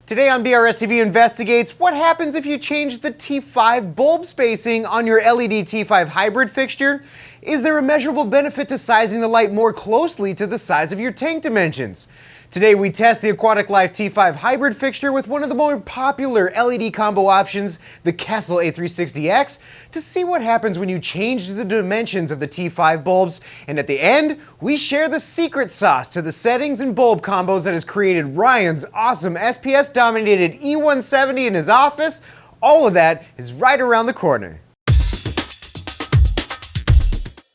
Today on BRStv investigates what happens if you change the T5 bulb spacing on your LED T5 hybrid fixture. Is there a measurable benefit to sizing the light more closely to the size of your tank dimensions? Today we test the Aquatic Life T5 hybrid fixture with one of the more popular LED combo options, the Kessil A360X, to see what happens when you change the dimensions of the T5 bulbs. And at the end, we share the secret sauce to the settings and bulb combos that has created Ryan's awesome SPS Dominated E170 in his office. All of that is right around the corner.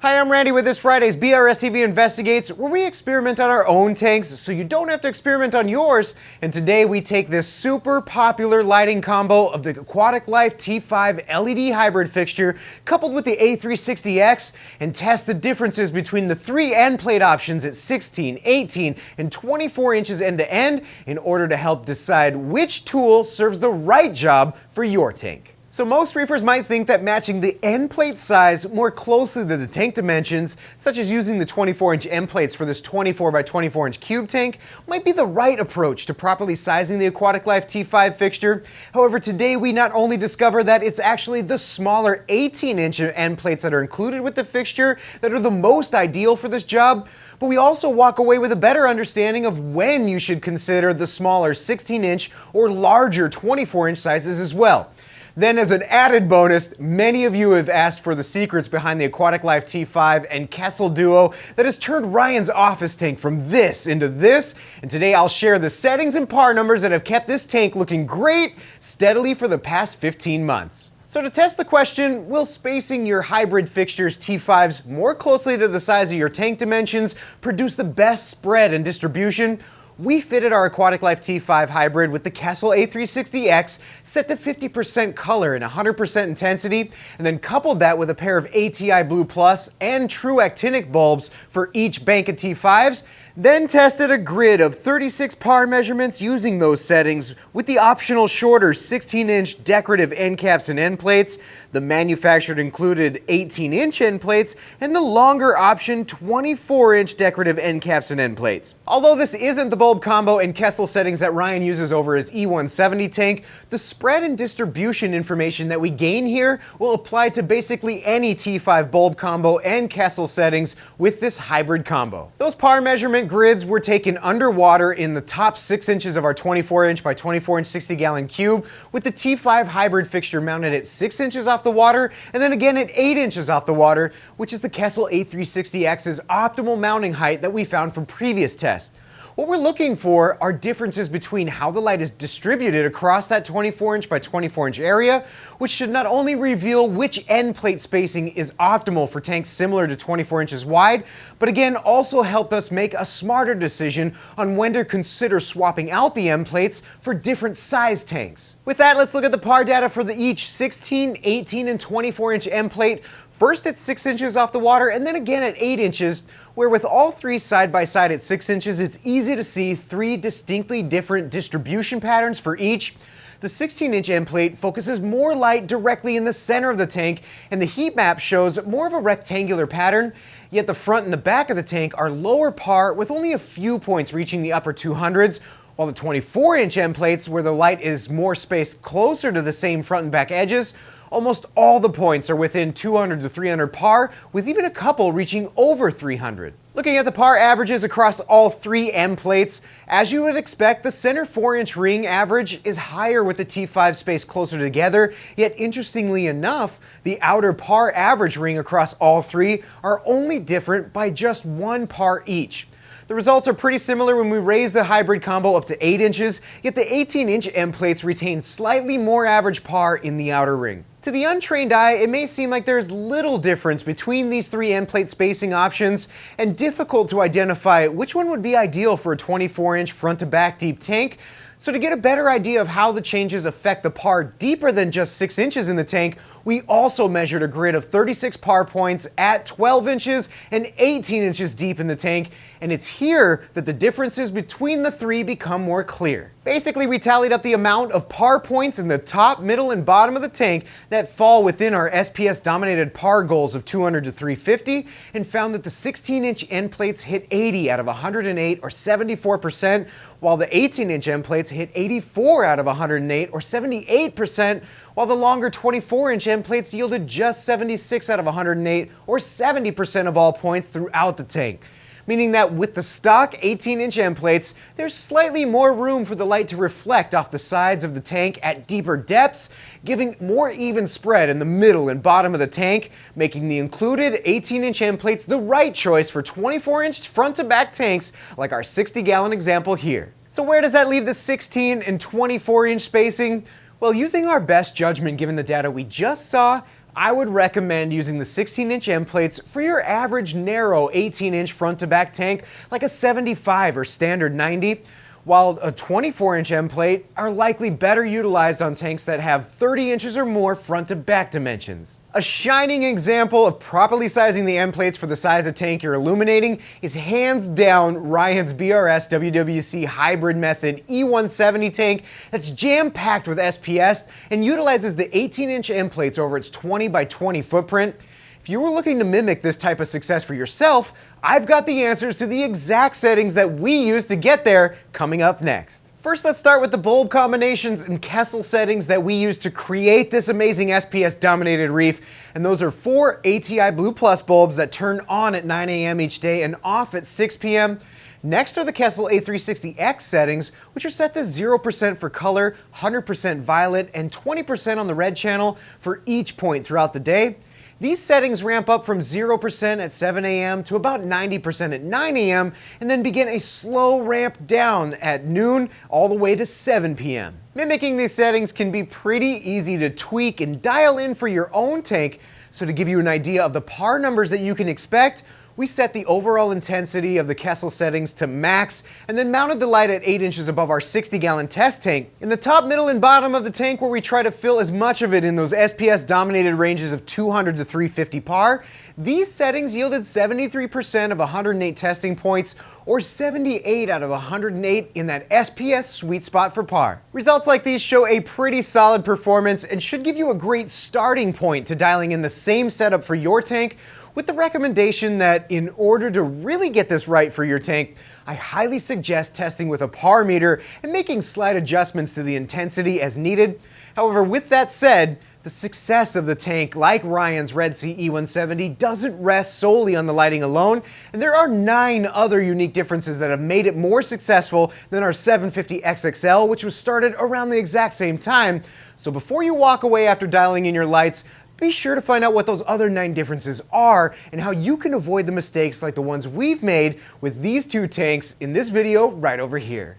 Hi, I'm Randy with this Friday's BRStv Investigates, where we experiment on our own tanks so you don't have to experiment on yours. And today we take this super popular lighting combo of the Aquatic Life T5 LED hybrid fixture coupled with the A360X and test the differences between the three end plate options at 16, 18, and 24 inches end to end in order to help decide which tool serves the right job for your tank. So most reefers might think that matching the end plate size more closely to the tank dimensions, such as using the 24-inch end plates for this 24 by 24-inch cube tank, might be the right approach to properly sizing the Aquatic Life T5 fixture. However, today we not only discover that it's actually the smaller 18-inch end plates that are included with the fixture that are the most ideal for this job, but we also walk away with a better understanding of when you should consider the smaller 16-inch or larger 24-inch sizes as well. Then as an added bonus, many of you have asked for the secrets behind the Aquatic Life T5 and Kessil duo that has turned Ryan's office tank from this into this, and today I'll share the settings and par numbers that have kept this tank looking great steadily for the past 15 months. So to test the question, will spacing your hybrid fixtures T5s more closely to the size of your tank dimensions produce the best spread and distribution? We fitted our Aquatic Life T5 hybrid with the Kessil A360X set to 50% color and 100% intensity, and then coupled that with a pair of ATI Blue Plus and True Actinic bulbs for each bank of T5s, then tested a grid of 36 par measurements using those settings with the optional shorter 16-inch decorative end caps and end plates, the manufactured included 18-inch end plates, and the longer option 24-inch decorative end caps and end plates. Although this isn't the bulb combo and Kessil settings that Ryan uses over his E170 tank, the spread and distribution information that we gain here will apply to basically any T5 bulb combo and Kessil settings with this hybrid combo. Those par measurement grids were taken underwater in the top 6 inches of our 24-inch by 24-inch 60-gallon cube, with the T5 hybrid fixture mounted at 6 inches off the water and then again at 8 inches off the water, which is the Kessil A360X's optimal mounting height that we found from previous tests. What we're looking for are differences between how the light is distributed across that 24-inch by 24-inch area, which should not only reveal which end plate spacing is optimal for tanks similar to 24 inches wide, but again also help us make a smarter decision on when to consider swapping out the end plates for different size tanks. With that, let's look at the par data for each 16, 18, and 24-inch end plate. First at 6 inches off the water and then again at 8 inches, where with all three side by side at 6 inches, it's easy to see three distinctly different distribution patterns for each. The 16-inch end plate focuses more light directly in the center of the tank, and the heat map shows more of a rectangular pattern, yet the front and the back of the tank are lower par with only a few points reaching the upper 200s, while the 24-inch end plates, where the light is more spaced closer to the same front and back edges, almost all the points are within 200 to 300 par, with even a couple reaching over 300. Looking at the par averages across all three end plates, as you would expect, the center 4-inch ring average is higher with the T5 spaced closer together, yet interestingly enough, the outer par average ring across all three are only different by just 1 par each. The results are pretty similar when we raise the hybrid combo up to 8 inches, yet the 18-inch end plates retain slightly more average par in the outer ring. To the untrained eye, it may seem like there's little difference between these three end plate spacing options and difficult to identify which one would be ideal for a 24-inch front to back deep tank. So to get a better idea of how the changes affect the par deeper than just 6 inches in the tank, we also measured a grid of 36 par points at 12 inches and 18 inches deep in the tank, and it's here that the differences between the three become more clear. Basically, we tallied up the amount of par points in the top, middle, and bottom of the tank that fall within our SPS Dominated par goals of 200 to 350 and found that the 16-inch end plates hit 80 out of 108 or 74%, while the 18-inch end plates hit 84 out of 108, or 78%, while the longer 24-inch end plates yielded just 76 out of 108, or 70% of all points throughout the tank. Meaning that with the stock 18-inch end plates, there's slightly more room for the light to reflect off the sides of the tank at deeper depths, giving more even spread in the middle and bottom of the tank, making the included 18-inch end plates the right choice for 24-inch front-to-back tanks like our 60-gallon example here. So where does that leave the 16 and 24-inch spacing? Well, using our best judgment given the data we just saw, I would recommend using the 16-inch end plates for your average narrow 18-inch front-to-back tank like a 75 or standard 90, while a 24-inch end plate are likely better utilized on tanks that have 30 inches or more front-to-back dimensions. A shining example of properly sizing the end plates for the size of tank you're illuminating is hands down Ryan's BRS WWC hybrid method E170 tank that's jam-packed with SPS and utilizes the 18-inch end plates over its 20 by 20 footprint. If you were looking to mimic this type of success for yourself, I've got the answers to the exact settings that we use to get there coming up next. First, let's start with the bulb combinations and Kessil settings that we use to create this amazing SPS Dominated Reef, and those are 4 ATI Blue Plus bulbs that turn on at 9 a.m. each day and off at 6 p.m. Next are the Kessil A360X settings, which are set to 0% for color, 100% violet, and 20% on the red channel for each point throughout the day. These settings ramp up from 0% at 7 a.m. to about 90% at 9 a.m. and then begin a slow ramp down at noon all the way to 7 p.m. Mimicking these settings can be pretty easy to tweak and dial in for your own tank, so to give you an idea of the par numbers that you can expect, we set the overall intensity of the Kessil settings to max and then mounted the light at 8 inches above our 60-gallon test tank. In the top, middle, and bottom of the tank, where we try to fill as much of it in those SPS dominated ranges of 200 to 350 par, these settings yielded 73% of 108 testing points, or 78 out of 108 in that SPS sweet spot for par. Results like these show a pretty solid performance and should give you a great starting point to dialing in the same setup for your tank, with the recommendation that in order to really get this right for your tank, I highly suggest testing with a par meter and making slight adjustments to the intensity as needed. However, with that said, the success of the tank, like Ryan's Red Sea E170, doesn't rest solely on the lighting alone, and there are 9 other unique differences that have made it more successful than our 750 XXL, which was started around the exact same time. So before you walk away after dialing in your lights, be sure to find out what those other 9 differences are and how you can avoid the mistakes like the ones we've made with these 2 tanks in this video right over here.